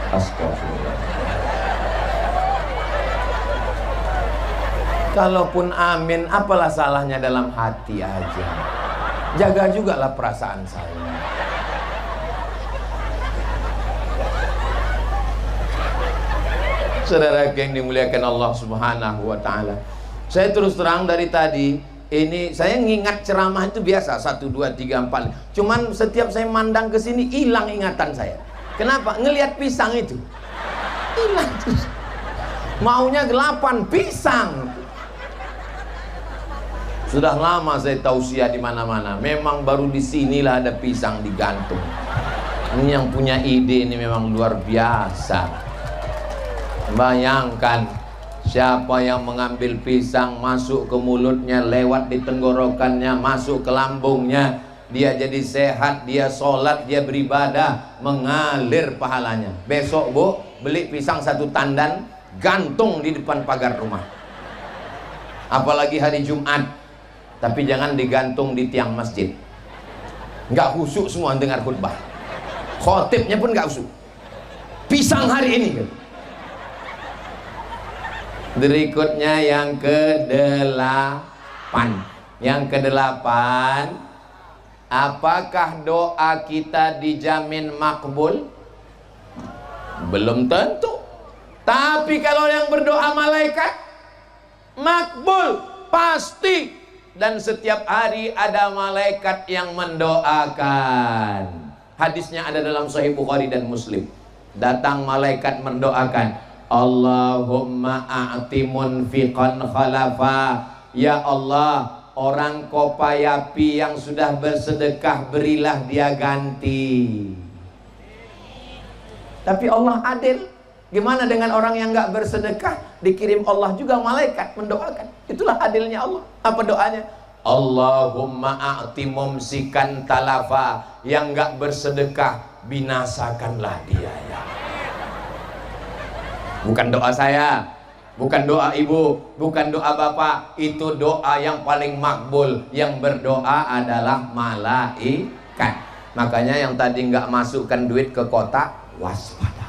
Astagfirullah. Kalaupun amin, apalah salahnya dalam hati aja. Jaga juga lah perasaan saya. Saudara yang dimuliakan Allah Subhanahu wa ta'ala, saya terus terang dari tadi, ini saya ngingat ceramah itu biasa 1, 2, 3, 4. Cuman setiap saya mandang ke sini hilang ingatan saya. Kenapa? Ngelihat pisang itu. Hilang terus. Maunya 8 pisang. Sudah lama saya tausiah di mana-mana. Memang baru di sinilah ada pisang digantung. Ini yang punya ide ini memang luar biasa. Bayangkan, siapa yang mengambil pisang masuk ke mulutnya, lewat di tenggorokannya, masuk ke lambungnya, dia jadi sehat, dia sholat, dia beribadah, mengalir pahalanya. Besok Bu, beli pisang 1 tandan, gantung di depan pagar rumah. Apalagi hari Jumat, tapi jangan digantung di tiang masjid. Nggak khusyuk semua dengar khutbah. Khotibnya pun nggak khusyuk. Pisang hari ini. Berikutnya yang ke-8. Yang ke-8, apakah doa kita dijamin makbul? Belum tentu. Tapi kalau yang berdoa malaikat, makbul pasti. Dan setiap hari ada malaikat yang mendoakan. Hadisnya ada dalam Sahih Bukhari dan Muslim. Datang malaikat mendoakan, Allahumma a'ti munfiqan khalafa. Ya Allah, orang Kopayapi yang sudah bersedekah, berilah dia ganti. Tapi Allah adil. Gimana dengan orang yang nggak bersedekah? Dikirim Allah juga malaikat mendoakan. Itulah adilnya Allah. Apa doanya? Allahumma a'ti mumsikan talafa. Yang nggak bersedekah, binasakanlah dia ya. Bukan doa saya, bukan doa ibu, bukan doa bapak. Itu doa yang paling makbul. Yang berdoa adalah malaikat. Makanya yang tadi nggak masukkan duit ke kotak, waspada.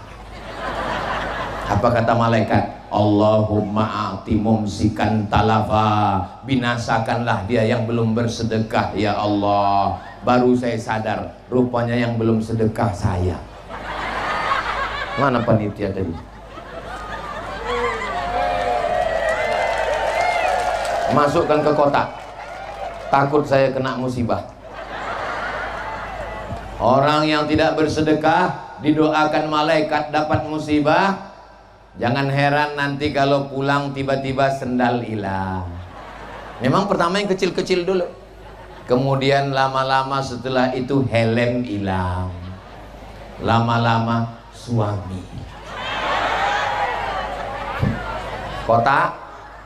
Apa kata malaikat? Allahumma a'ti mumsikan talafa, binasakanlah dia yang belum bersedekah ya Allah. Baru saya sadar, rupanya yang belum sedekah saya. Mana panitia tadi? Masukkan ke kotak. Takut saya kena musibah. Orang yang tidak bersedekah didoakan malaikat dapat musibah. Jangan heran nanti kalau pulang tiba-tiba sendal hilang. Memang pertama yang kecil-kecil dulu, kemudian lama-lama setelah itu helm hilang, lama-lama suami. Kotak,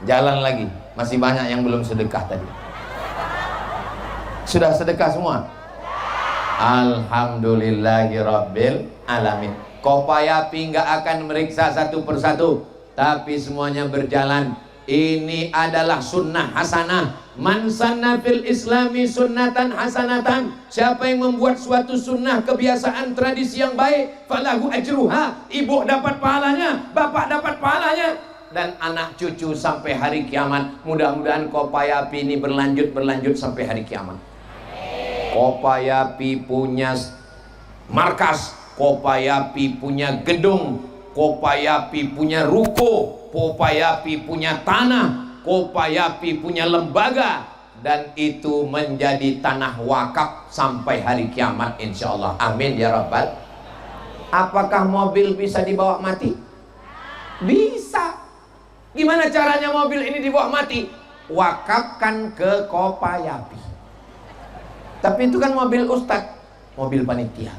jalan lagi. Masih banyak yang belum sedekah tadi. Sudah sedekah semua? Alhamdulillahirabbil alamin. Kopayapi nggak akan meriksa satu persatu, tapi semuanya berjalan. Ini adalah sunnah hasanah. Man sanna fil islami sunnatan hasanatan. Siapa yang membuat suatu sunnah, kebiasaan, tradisi yang baik, falahu ajruha. Ibu dapat pahalanya, bapak dapat pahalanya, dan anak cucu sampai hari kiamat. Mudah-mudahan Kopayapi ini berlanjut sampai hari kiamat. Kopayapi punya markas, Kopayapi punya gedung, Kopayapi punya ruko, Kopayapi punya tanah, Kopayapi punya lembaga, dan itu menjadi tanah wakaf sampai hari kiamat insyaallah. Amin ya rabbal. Apakah mobil bisa dibawa mati? Bisa. Gimana caranya mobil ini dibawa mati? Wakafkan ke Kopayapi. Tapi itu kan mobil ustadz, mobil panitia.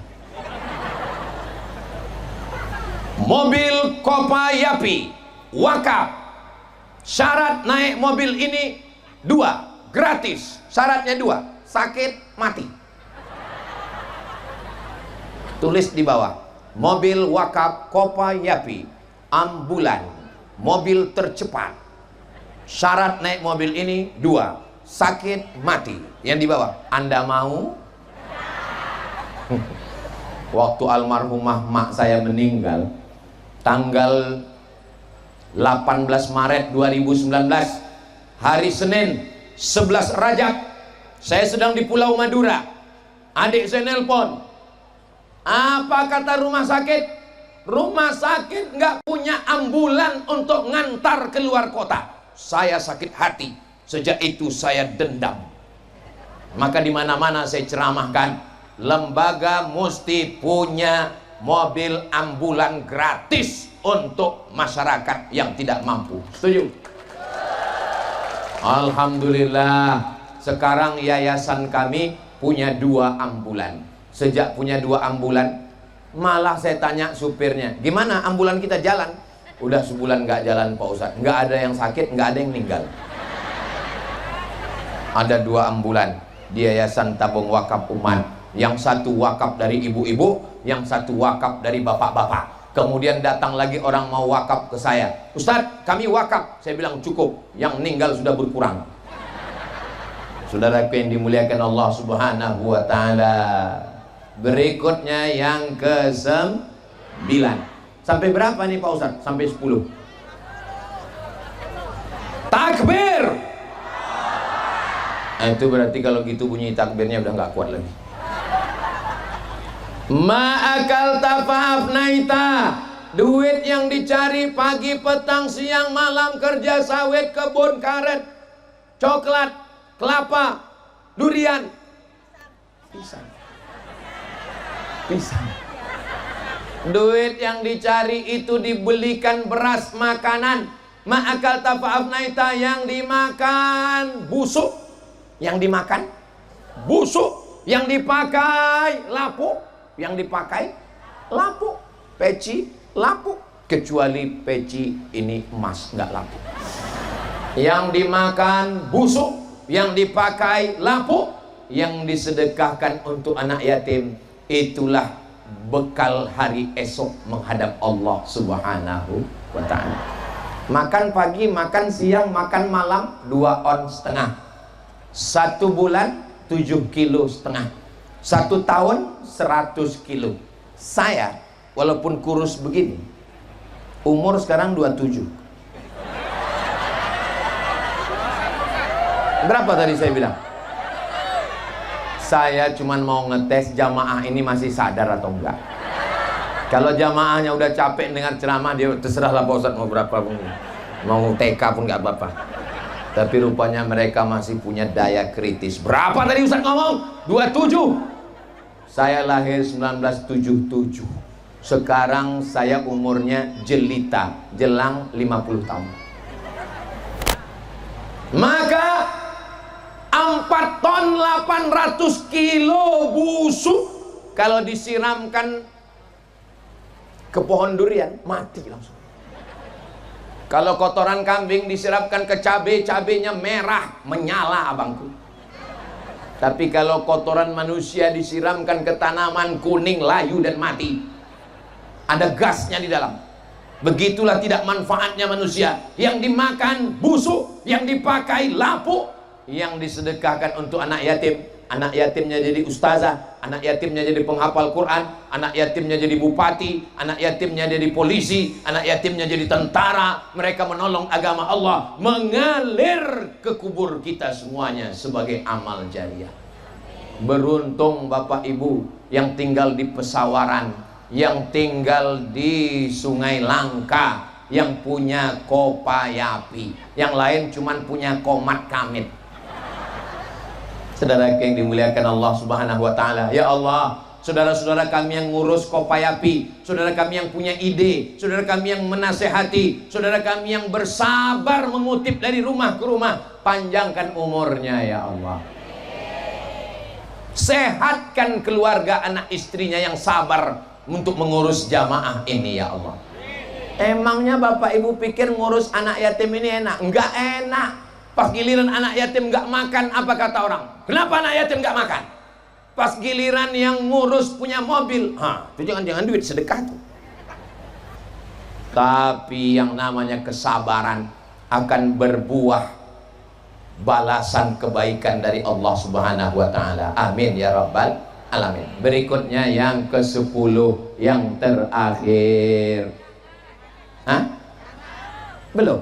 Mobil Kopayapi wakaf. Syarat naik mobil ini 2, gratis. Syaratnya 2, sakit mati. Tulis di bawah, mobil wakaf Kopayapi, ambulan, mobil tercepat. Syarat naik mobil ini 2, sakit mati. Yang di bawah, Anda mau? Waktu almarhumah mak saya meninggal tanggal 18 Maret 2019, hari Senin 11 Rajab, saya sedang di Pulau Madura. Adik saya nelpon, apa kata rumah sakit? Rumah sakit nggak punya ambulan untuk ngantar keluar kota. Saya sakit hati. Sejak itu saya dendam. Maka di mana-mana saya ceramahkan, lembaga mesti punya mobil ambulan gratis untuk masyarakat yang tidak mampu. Setuju? Alhamdulillah, sekarang yayasan kami punya 2 ambulan. Sejak punya 2 ambulan, malah saya tanya supirnya, gimana ambulan kita jalan? Udah sebulan nggak jalan Pak Ustadz, nggak ada yang sakit, nggak ada yang meninggal. Ada 2 ambulan di Yayasan Tabung Wakaf Umat. Yang satu wakaf dari ibu-ibu, yang satu wakaf dari bapak-bapak. Kemudian datang lagi orang mau wakaf ke saya, Ustadz kami wakaf. Saya bilang cukup, yang meninggal sudah berkurang. Saudaraku yang dimuliakan Allah Subhanahu wa ta'ala, berikutnya yang ke-9. Sampai berapa nih Pak Ustadz? Sampai 10. Takbir. Itu berarti kalau gitu bunyi takbirnya udah nggak kuat lagi. Ma'akal tafa'afnaita, duit yang dicari pagi, petang, siang, malam, kerja sawit, kebun karet, coklat, kelapa, durian, pisang. Duit yang dicari itu dibelikan beras, makanan. Ma'akal tafa'afnaita, yang dimakan busuk. Yang dimakan busuk, yang dipakai lapuk, yang dipakai lapuk, peci lapuk, kecuali peci ini emas, nggak lapuk. Yang dimakan busuk, yang dipakai lapuk, yang disedekahkan untuk anak yatim, itulah bekal hari esok menghadap Allah Subhanahu wa ta'ala. Makan pagi, makan siang, makan malam 2,5 ons. 1 bulan 7,5 kilo. 1 tahun 100 kilo. Saya walaupun kurus begini, umur sekarang 27. Berapa tadi saya bilang? Saya cuman mau ngetes jamaah ini masih sadar atau enggak. Kalau jamaahnya udah capek dengar ceramah, dia terserahlah Pak Ustadz mau berapa pun, mau TK pun nggak apa-apa. Tapi rupanya mereka masih punya daya kritis. Berapa tadi Ustadz ngomong? 27. Saya lahir 1977. Sekarang saya umurnya jelita, jelang 50 tahun. Maka 4 ton 800 kilo busuk kalau disiramkan ke pohon durian mati langsung. Kalau kotoran kambing disiramkan ke cabai, cabainya merah menyala abangku. Tapi kalau kotoran manusia disiramkan ke tanaman, kuning, layu dan mati. Ada gasnya di dalam. Begitulah tidak manfaatnya manusia. Yang dimakan busuk, yang dipakai lapuk, yang disedekahkan untuk anak yatim. Anak yatimnya jadi ustazah, anak yatimnya jadi penghafal Quran, anak yatimnya jadi bupati, anak yatimnya jadi polisi, anak yatimnya jadi tentara. Mereka menolong agama Allah, mengalir ke kubur kita semuanya sebagai amal jariah. Beruntung Bapak Ibu yang tinggal di Pesawaran, yang tinggal di Sungai Langka, yang punya Kopayapi, yang lain cuman punya Komat Kamit. Saudara yang dimuliakan Allah Subhanahu wa taala, ya Allah, saudara-saudara kami yang ngurus Kopayapi, saudara kami yang punya ide, saudara kami yang menasehati, saudara kami yang bersabar mengutip dari rumah ke rumah, panjangkan umurnya ya Allah. Sehatkan keluarga anak istrinya yang sabar untuk mengurus jamaah ini ya Allah. Emangnya Bapak Ibu pikir ngurus anak yatim ini enak? Enggak enak. Pas giliran anak yatim nggak makan, apa kata orang? Kenapa anak yatim nggak makan? Pas giliran yang ngurus punya mobil, itu jangan-jangan duit sedekah tuh. Tapi yang namanya kesabaran akan berbuah balasan kebaikan dari Allah Subhanahu wa taala. Amin ya rabbal alamin. Berikutnya yang ke-10, yang terakhir. Belum.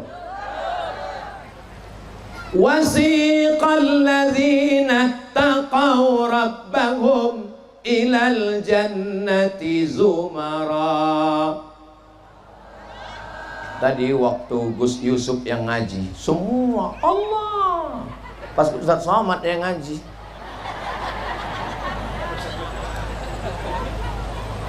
Wasiqal ladzina taqaw rabbahum ilal jannati zumara. Tadi waktu Gus Yusuf yang ngaji, semua Allah. Pas Ustaz Somad yang ngaji,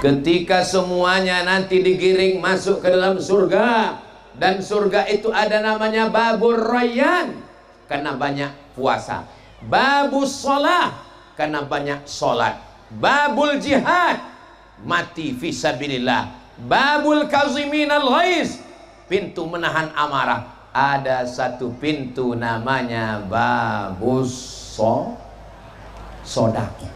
ketika semuanya nanti digiring masuk ke dalam surga, dan surga itu ada namanya Babur Rayyan karena banyak puasa, Babus Shalah karena banyak sholat, Babul Jihad mati fisabilillah, Babul Kaziminal Ghaiz pintu menahan amarah. Ada satu pintu namanya Babus Sodaqah.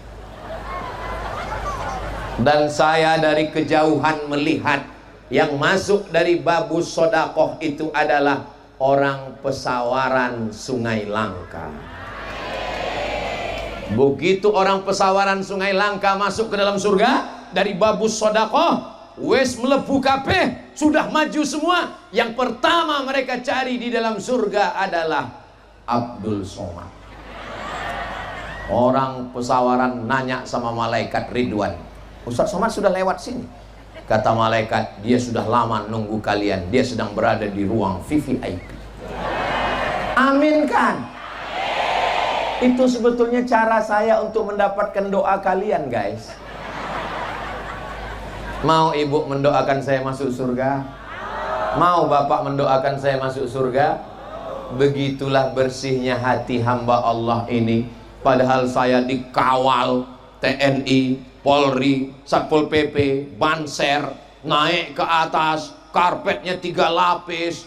Dan saya dari kejauhan melihat yang masuk dari Babus Sodaqah itu adalah orang Pesawaran Sungai Langka. Begitu orang Pesawaran Sungai Langka masuk ke dalam surga dari Babus Sodaqah, wes melebu kabeh, sudah maju semua. Yang pertama mereka cari di dalam surga adalah Abdul Somad. Orang Pesawaran nanya sama malaikat Ridwan, Ustaz Somad sudah lewat sini. Kata malaikat, dia sudah lama nunggu kalian, dia sedang berada di ruang VVIP. Amin kan? Itu sebetulnya cara saya untuk mendapatkan doa kalian guys. Mau ibu mendoakan saya masuk surga? Mau bapak mendoakan saya masuk surga? Begitulah bersihnya hati hamba Allah ini. Padahal saya dikawal TNI, Polri, Satpol PP, Banser, naik ke atas, karpetnya 3 lapis,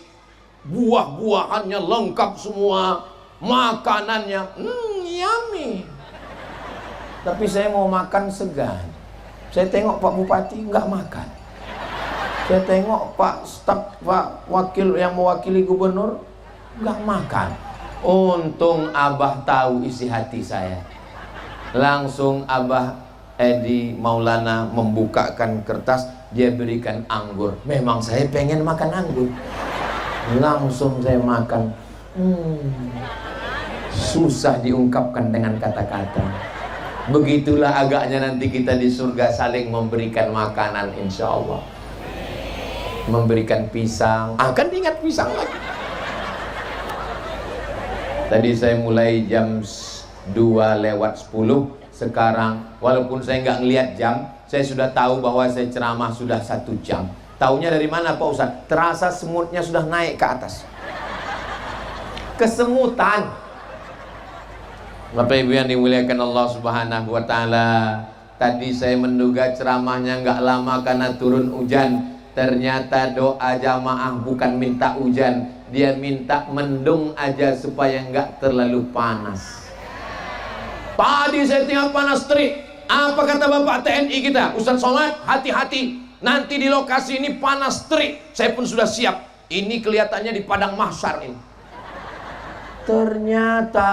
buah-buahannya lengkap semua, makanannya yummy. Tapi saya mau makan segan. Saya tengok Pak Bupati nggak makan. Saya tengok Pak Staf, Pak Wakil yang mewakili gubernur nggak makan. Untung Abah tahu isi hati saya. Langsung Abah Edi Maulana membukakan kertas, dia berikan anggur. Memang saya pengen makan anggur. Langsung saya makan. Susah diungkapkan dengan kata-kata. Begitulah agaknya nanti kita di surga saling memberikan makanan, insya Allah. Memberikan pisang. Akan ingat pisang lagi. Tadi saya mulai jam 2:10. Sekarang walaupun saya nggak ngelihat jam, saya sudah tahu bahwa saya ceramah sudah 1 jam. Taunya dari mana Pak Ustaz? Terasa semutnya sudah naik ke atas. Kesemutan. Bapak Ibu yang dimuliakan Allah Subhanahu wa Ta'ala, tadi saya menduga ceramahnya nggak lama karena turun hujan. Ternyata doa jamaah bukan minta hujan, dia minta mendung aja supaya nggak terlalu panas. Tadi saya tengok panas terik. Apa kata Bapak TNI kita? Ustaz Somad, hati-hati. Nanti di lokasi ini panas terik. Saya pun sudah siap. Ini kelihatannya di padang mahsyar ini. Ternyata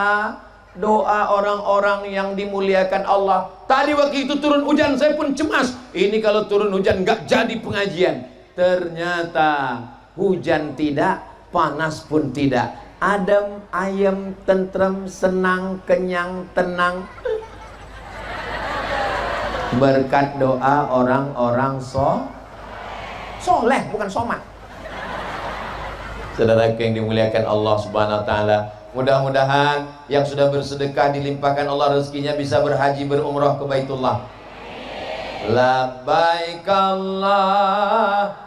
doa orang-orang yang dimuliakan Allah. Tadi waktu itu turun hujan, saya pun cemas. Ini kalau turun hujan nggak jadi pengajian. Ternyata hujan tidak, panas pun tidak. Adem, ayem, tentrem, senang, kenyang, tenang. Berkat doa orang-orang soleh, bukan somat. Saudara yang dimuliakan Allah Subhanahu wa Ta'ala, mudah-mudahan yang sudah bersedekah dilimpahkan Allah rezekinya bisa berhaji berumrah ke Baitullah. Labbaik Allahumma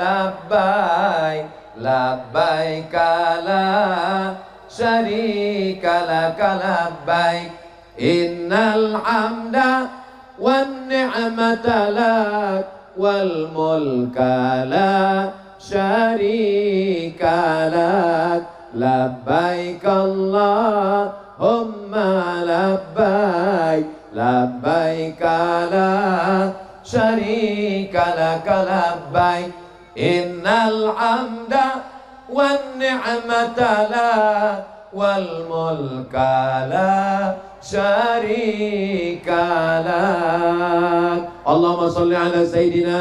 labbaik, labbaik la syarika laka labbaik, innal hamda wan ni'mata lak wal mulka la syarika lak, labbaik Allahumma labbaik, labbaik la syarika laka labbaik, innal hamda wan ni'mata lak wal mulka la syarika lak. Allahumma sholli ala Sayyidina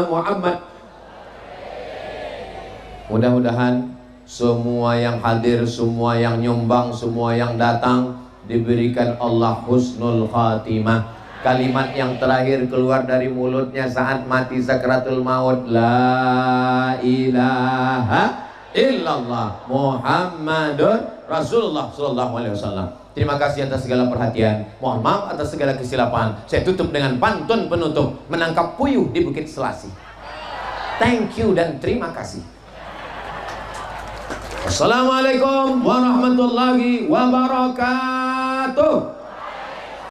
Muhammad. Mudah-mudahan semua yang hadir, semua yang nyumbang, semua yang datang diberikan Allah husnul khatimah. Kalimat yang terakhir keluar dari mulutnya saat mati sakratul maut, la ilaha illallah Muhammadur Rasulullah sallallahu alaihi wasallam. Terima kasih atas segala perhatian. Mohon maaf atas segala kesilapan. Saya tutup dengan pantun penutup, menangkap puyuh di Bukit Selasi. Thank you dan terima kasih. Assalamualaikum warahmatullahi wabarakatuh.